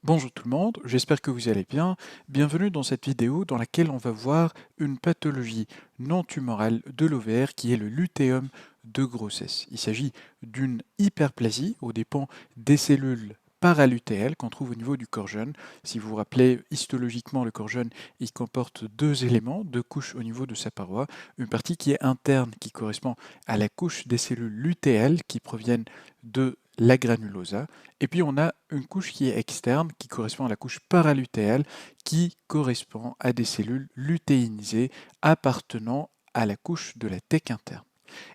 Bonjour tout le monde, j'espère que vous allez bien. Bienvenue dans cette vidéo dans laquelle on va voir une pathologie non tumorale de l'ovaire qui est le lutéum de grossesse. Il s'agit d'une hyperplasie aux dépens des cellules paralutéales qu'on trouve au niveau du corps jeune. Si vous vous rappelez, histologiquement, le corps jeune, il comporte deux éléments, deux couches au niveau de sa paroi. Une partie qui est interne, qui correspond à la couche des cellules lutéales qui proviennent de la granulosa, et puis on a une couche qui est externe, qui correspond à la couche paralutéale, qui correspond à des cellules lutéinisées appartenant à la couche de la thèque interne.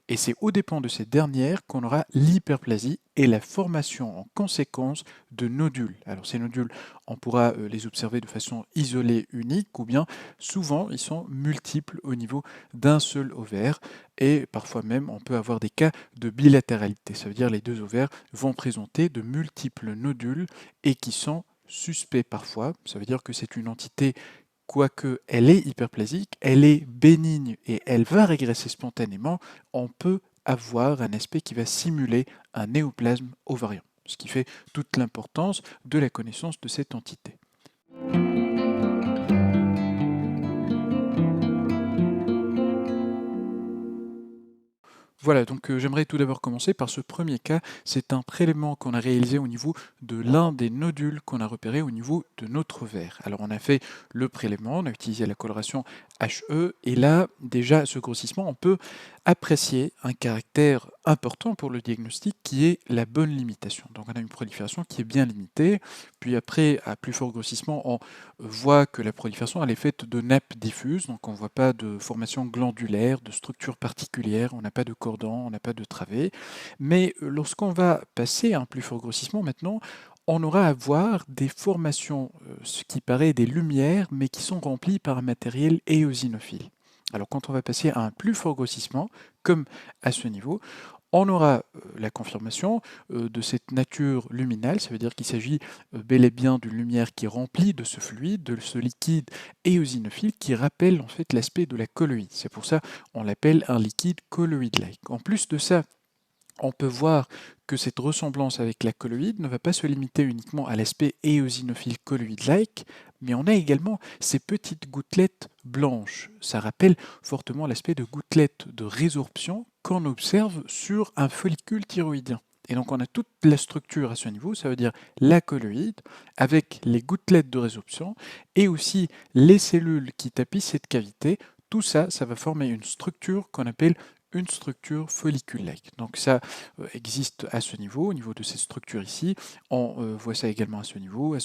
Et c'est aux dépens de ces dernières qu'on aura l'hyperplasie et la formation en conséquence de nodules. Alors ces nodules, on pourra les observer de façon isolée, unique, ou bien souvent ils sont multiples au niveau d'un seul ovaire, et parfois même on peut avoir des cas de bilatéralité. Ça veut dire les deux ovaires vont présenter de multiples nodules et qui sont suspects parfois. Ça veut dire que c'est une entité. Quoique elle est hyperplasique, elle est bénigne et elle va régresser spontanément, on peut avoir un aspect qui va simuler un néoplasme ovarien, ce qui fait toute l'importance de la connaissance de cette entité. Voilà, donc j'aimerais tout d'abord commencer par ce premier cas. C'est un prélèvement qu'on a réalisé au niveau de l'un des nodules qu'on a repéré au niveau de notre ovaire. Alors on a fait le prélèvement, on a utilisé la coloration HE, et là, déjà, ce grossissement, on peut apprécier un caractère important pour le diagnostic qui est la bonne limitation. Donc on a une prolifération qui est bien limitée, puis après, à plus fort grossissement, on voit que la prolifération elle est faite de nappes diffuses, donc on ne voit pas de formation glandulaire, de structure particulière, on n'a pas de cordon, on n'a pas de travée. Mais lorsqu'on va passer à un plus fort grossissement maintenant, on aura à voir des formations, ce qui paraît des lumières, mais qui sont remplies par un matériel éosinophile. Alors quand on va passer à un plus fort grossissement, comme à ce niveau, on aura la confirmation de cette nature luminale, ça veut dire qu'il s'agit bel et bien d'une lumière qui est remplie de ce fluide, de ce liquide éosinophile qui rappelle en fait l'aspect de la colloïde. C'est pour ça qu'on l'appelle un liquide colloïde-like. En plus de ça, on peut voir que cette ressemblance avec la colloïde ne va pas se limiter uniquement à l'aspect éosinophile colloïde-like, mais on a également ces petites gouttelettes blanches. Ça rappelle fortement l'aspect de gouttelettes de résorption qu'on observe sur un follicule thyroïdien. Et donc on a toute la structure à ce niveau, ça veut dire la colloïde avec les gouttelettes de résorption et aussi les cellules qui tapissent cette cavité. Tout ça, ça va former une structure qu'on appelle une structure follicule-like. Donc ça existe à ce niveau, au niveau de cette structure ici. On voit ça également à ce niveau,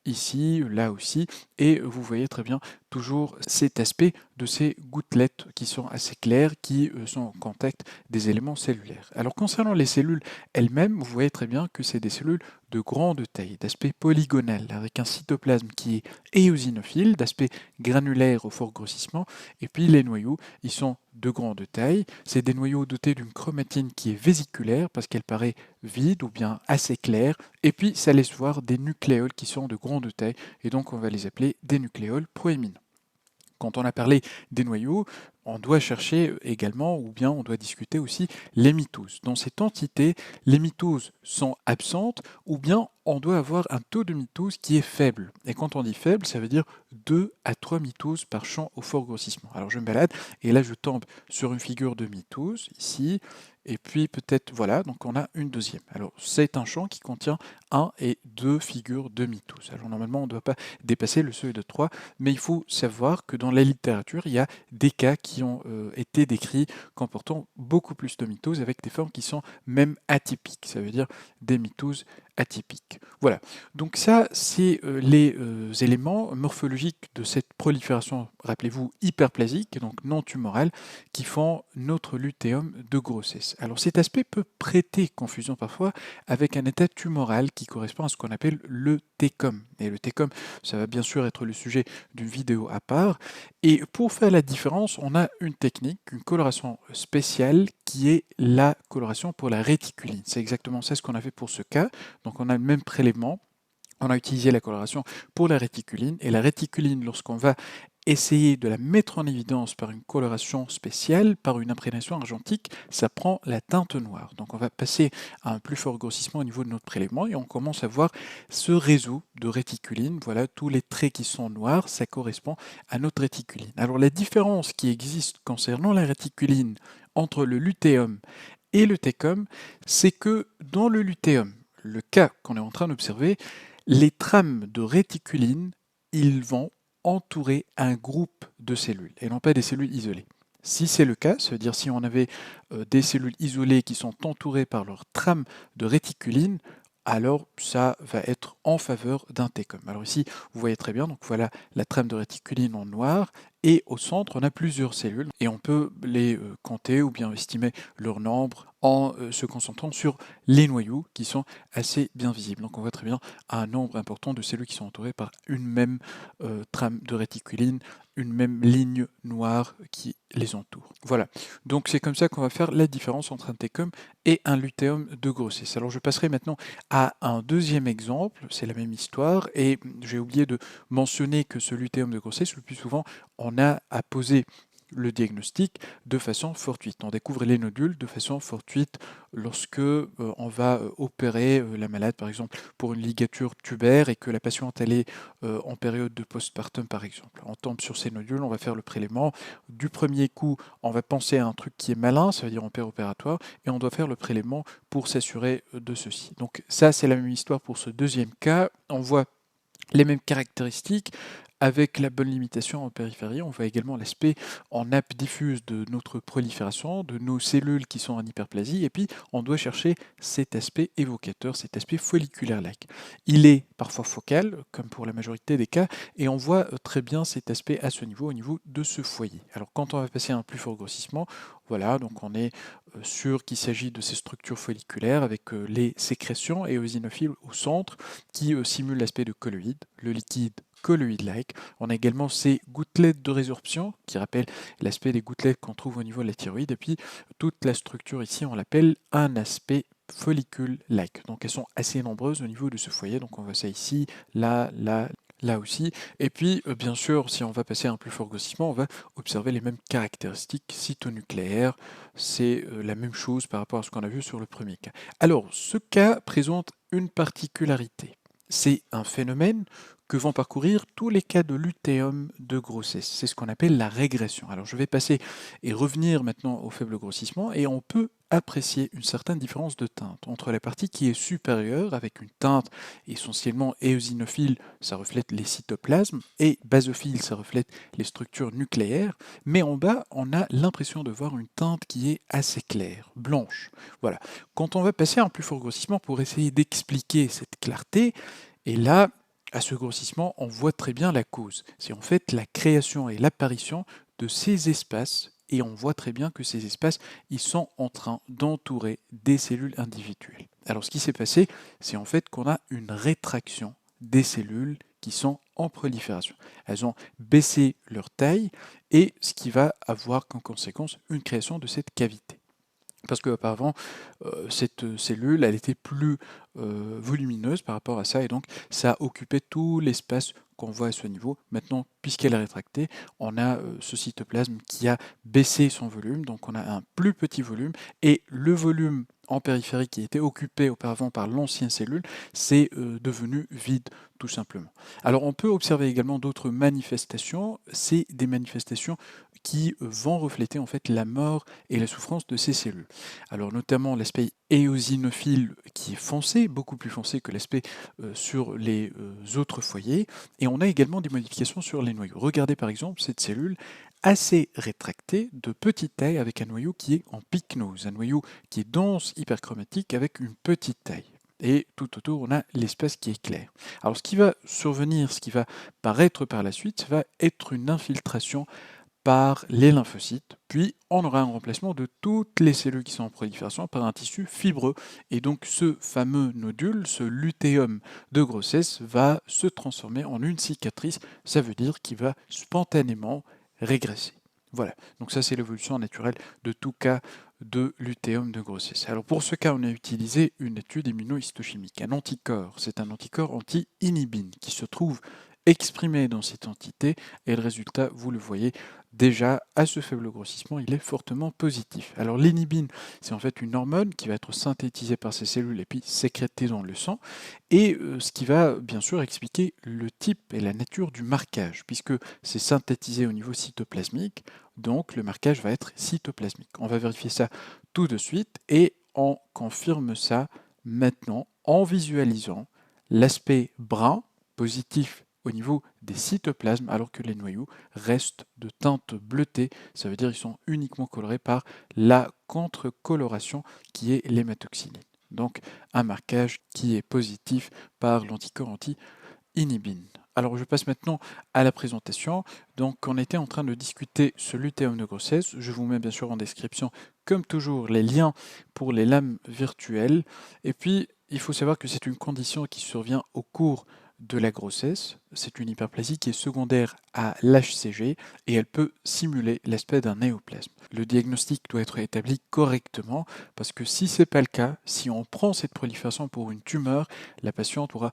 ici, là aussi. Et vous voyez très bien toujours cet aspect de ces gouttelettes qui sont assez claires, qui sont en contact des éléments cellulaires. Alors concernant les cellules elles-mêmes, vous voyez très bien que c'est des cellules de grande taille, d'aspect polygonal, avec un cytoplasme qui est éosinophile, d'aspect granulaire au fort grossissement, et puis les noyaux, ils sont de grande taille. C'est des noyaux dotés d'une chromatine qui est vésiculaire parce qu'elle paraît vide ou bien assez claire, et puis ça laisse voir des nucléoles qui sont de grande taille, et donc on va les appeler des nucléoles proéminents. Quand on a parlé des noyaux, on doit chercher également, ou bien on doit discuter aussi les mitoses. Dans cette entité, les mitoses sont absentes, ou bien on doit avoir un taux de mitose qui est faible. Et quand on dit faible, ça veut dire 2 à 3 mitoses par champ au fort grossissement. Alors je me balade, et là je tombe sur une figure de mitose, ici, et puis peut-être, voilà, donc on a une deuxième. Alors c'est un champ qui contient 1 et 2 figures de mitose. Alors normalement on ne doit pas dépasser le seuil de 3, mais il faut savoir que dans la littérature, il y a des cas qui ont été décrits comportant beaucoup plus de mitoses avec des formes qui sont même atypiques. Ça veut dire des mitoses atypiques. Voilà, donc ça, c'est les éléments morphologiques de cette prolifération, rappelez-vous, hyperplasique, donc non tumorale, qui font notre lutéum de grossesse. Alors cet aspect peut prêter confusion parfois avec un état tumoral qui correspond à ce qu'on appelle le TECOM. Et le TECOM, ça va bien sûr être le sujet d'une vidéo à part. Et pour faire la différence, on a une technique, une coloration spéciale qui est la coloration pour la réticuline. C'est exactement ça ce qu'on a fait pour ce cas. Donc on a le même prélèvement, on a utilisé la coloration pour la réticuline, et la réticuline, lorsqu'on va essayer de la mettre en évidence par une coloration spéciale, par une imprégnation argentique, ça prend la teinte noire. Donc on va passer à un plus fort grossissement au niveau de notre prélèvement et on commence à voir ce réseau de réticuline. Voilà, tous les traits qui sont noirs, ça correspond à notre réticuline. Alors la différence qui existe concernant la réticuline entre le lutéum et le técum, c'est que dans le lutéum, le cas qu'on est en train d'observer, les trames de réticuline, ils vont entourer un groupe de cellules et non pas des cellules isolées. Si c'est le cas, ça veut dire si on avait des cellules isolées qui sont entourées par leur trame de réticuline, alors ça va être en faveur d'un técom. Alors ici, vous voyez très bien, donc voilà la trame de réticuline en noir, et au centre, on a plusieurs cellules, et on peut les compter ou bien estimer leur nombre en se concentrant sur les noyaux qui sont assez bien visibles. Donc on voit très bien un nombre important de cellules qui sont entourées par une même trame de réticuline, une même ligne noire qui les entoure. Voilà, donc c'est comme ça qu'on va faire la différence entre un técom et un lutéum de grossesse. Alors je passerai maintenant à un deuxième exemple, c'est la même histoire, et j'ai oublié de mentionner que ce lutéum de grossesse, le plus souvent, on a à poser le diagnostic de façon fortuite. On découvre les nodules de façon fortuite lorsque on va opérer la malade, par exemple, pour une ligature tubaire et que la patiente elle est en période de postpartum, par exemple. On tombe sur ces nodules, on va faire le prélèvement. Du premier coup, on va penser à un truc qui est malin, ça veut dire en péropératoire, et on doit faire le prélèvement pour s'assurer de ceci. Donc ça, c'est la même histoire pour ce deuxième cas. On voit les mêmes caractéristiques. Avec la bonne limitation en périphérie, on voit également l'aspect en nappe diffuse de notre prolifération, de nos cellules qui sont en hyperplasie, et puis on doit chercher cet aspect évocateur, cet aspect folliculaire-like. Il est parfois focal, comme pour la majorité des cas, et on voit très bien cet aspect à ce niveau, au niveau de ce foyer. Alors quand on va passer à un plus fort grossissement, voilà, donc on est sûr qu'il s'agit de ces structures folliculaires avec les sécrétions éosinophiles au centre qui simulent l'aspect de colloïde, le liquide colloïde-like. On a également ces gouttelettes de résorption qui rappellent l'aspect des gouttelettes qu'on trouve au niveau de la thyroïde. Et puis toute la structure ici, on l'appelle un aspect follicule-like. Donc elles sont assez nombreuses au niveau de ce foyer. Donc on voit ça ici, là, là, là aussi. Et puis, bien sûr, si on va passer à un plus fort grossissement, on va observer les mêmes caractéristiques cytonucléaires. C'est la même chose par rapport à ce qu'on a vu sur le premier cas. Alors, ce cas présente une particularité. C'est un phénomène que vont parcourir tous les cas de lutéum de grossesse. C'est ce qu'on appelle la régression. Alors je vais passer et revenir maintenant au faible grossissement et on peut apprécier une certaine différence de teinte entre la partie qui est supérieure avec une teinte essentiellement éosinophile, ça reflète les cytoplasmes, et basophile, ça reflète les structures nucléaires, mais en bas on a l'impression de voir une teinte qui est assez claire, blanche. Voilà. Quand on va passer à un plus fort grossissement pour essayer d'expliquer cette clarté, et là, à ce grossissement, on voit très bien la cause. C'est en fait la création et l'apparition de ces espaces, et on voit très bien que ces espaces, ils sont en train d'entourer des cellules individuelles. Alors ce qui s'est passé, c'est en fait qu'on a une rétraction des cellules qui sont en prolifération. Elles ont baissé leur taille, et ce qui va avoir comme conséquence une création de cette cavité. Parce qu'auparavant, cette cellule, elle était plus volumineuse par rapport à ça, et donc ça occupait tout l'espace qu'on voit à ce niveau. Maintenant, puisqu'elle est rétractée, on a ce cytoplasme qui a baissé son volume, donc on a un plus petit volume, et le volume en périphérie qui était occupé auparavant par l'ancienne cellule, c'est devenu vide, tout simplement. Alors on peut observer également d'autres manifestations, c'est des manifestations qui vont refléter en fait la mort et la souffrance de ces cellules. Alors notamment l'aspect éosinophile qui est foncé, beaucoup plus foncé que l'aspect sur les autres foyers, et on a également des modifications sur les noyaux. Regardez par exemple cette cellule assez rétractée, de petite taille, avec un noyau qui est en pycnose, un noyau qui est dense, hyperchromatique, avec une petite taille. Et tout autour, on a l'espace qui est clair. Alors ce qui va survenir, ce qui va paraître par la suite, ça va être une infiltration par les lymphocytes, puis on aura un remplacement de toutes les cellules qui sont en prolifération par un tissu fibreux. Et donc ce fameux nodule, ce lutéum de grossesse, va se transformer en une cicatrice, ça veut dire qu'il va spontanément régresser. Voilà, donc ça c'est l'évolution naturelle de tout cas de lutéum de grossesse. Alors pour ce cas, on a utilisé une étude immunohistochimique, un anticorps. C'est un anticorps anti-inhibine qui se trouve exprimé dans cette entité et le résultat, vous le voyez déjà, à ce faible grossissement, il est fortement positif. Alors l'inhibine, c'est en fait une hormone qui va être synthétisée par ces cellules et puis sécrétée dans le sang, et ce qui va bien sûr expliquer le type et la nature du marquage, puisque c'est synthétisé au niveau cytoplasmique, donc le marquage va être cytoplasmique. On va vérifier ça tout de suite et on confirme ça maintenant en visualisant l'aspect brun positif au niveau des cytoplasmes alors que les noyaux restent de teinte bleutée. Ça veut dire qu'ils sont uniquement colorés par la contre-coloration qui est l'hématoxyline. Donc un marquage qui est positif par l'anticorps anti-inhibine. Alors je passe maintenant à la présentation. Donc on était en train de discuter ce lutéum de grossesse. Je vous mets bien sûr en description comme toujours les liens pour les lames virtuelles. Et puis il faut savoir que c'est une condition qui survient au cours de la grossesse. C'est une hyperplasie qui est secondaire à l'HCG et elle peut simuler l'aspect d'un néoplasme. Le diagnostic doit être établi correctement parce que si ce n'est pas le cas, si on prend cette prolifération pour une tumeur, la patiente pourra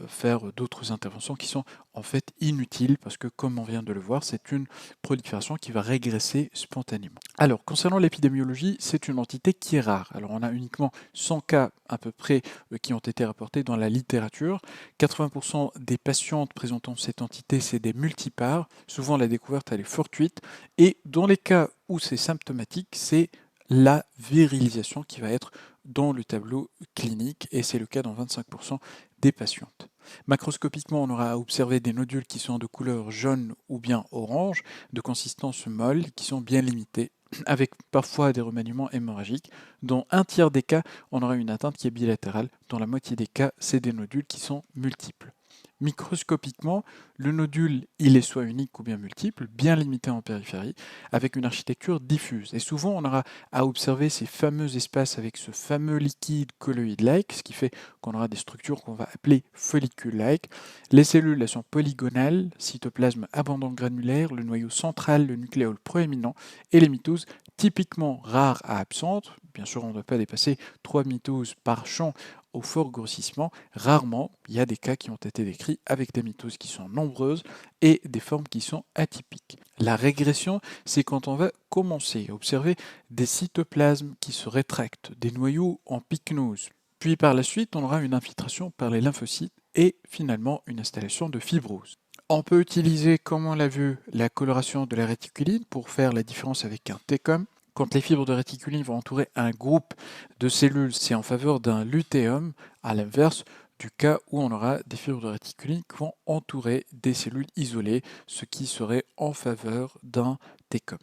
faire d'autres interventions qui sont en fait inutiles parce que comme on vient de le voir, c'est une prolifération qui va régresser spontanément. Alors concernant l'épidémiologie, c'est une entité qui est rare. Alors on a uniquement 100 cas à peu près qui ont été rapportés dans la littérature. 80% des patientes présentant cette entité, c'est des multipares. Souvent, la découverte, elle est fortuite. Et dans les cas où c'est symptomatique, c'est la virilisation qui va être dans le tableau clinique. Et c'est le cas dans 25% des patientes. Macroscopiquement, on aura observé des nodules qui sont de couleur jaune ou bien orange, de consistance molle, qui sont bien limités, avec parfois des remaniements hémorragiques. Dans un tiers des cas, on aura une atteinte qui est bilatérale. Dans la moitié des cas, c'est des nodules qui sont multiples. Microscopiquement, le nodule, il est soit unique ou bien multiple, bien limité en périphérie, avec une architecture diffuse. Et souvent, on aura à observer ces fameux espaces avec ce fameux liquide colloïde-like, ce qui fait qu'on aura des structures qu'on va appeler follicule-like. Les cellules, elles sont polygonales, cytoplasme abondant granulaire, le noyau central, le nucléole proéminent, et les mitoses typiquement rares à absentes. Bien sûr, on ne doit pas dépasser 3 mitoses par champ au fort grossissement. Rarement, il y a des cas qui ont été décrits avec des mitoses qui sont nombreuses et des formes qui sont atypiques. La régression, c'est quand on va commencer à observer des cytoplasmes qui se rétractent, des noyaux en pycnose. Puis par la suite, on aura une infiltration par les lymphocytes et finalement une installation de fibrose. On peut utiliser, comme on l'a vu, la coloration de la réticuline pour faire la différence avec un TECOM. Quand les fibres de réticuline vont entourer un groupe de cellules, c'est en faveur d'un lutéum, à l'inverse du cas où on aura des fibres de réticuline qui vont entourer des cellules isolées, ce qui serait en faveur d'un TECOM.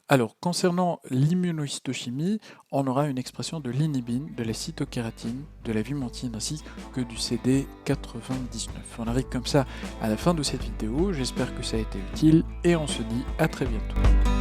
Alors, concernant l'immunohistochimie, on aura une expression de l'inhibine, de la cytokératine, de la vimentine ainsi que du CD99. On arrive comme ça à la fin de cette vidéo, j'espère que ça a été utile et on se dit à très bientôt.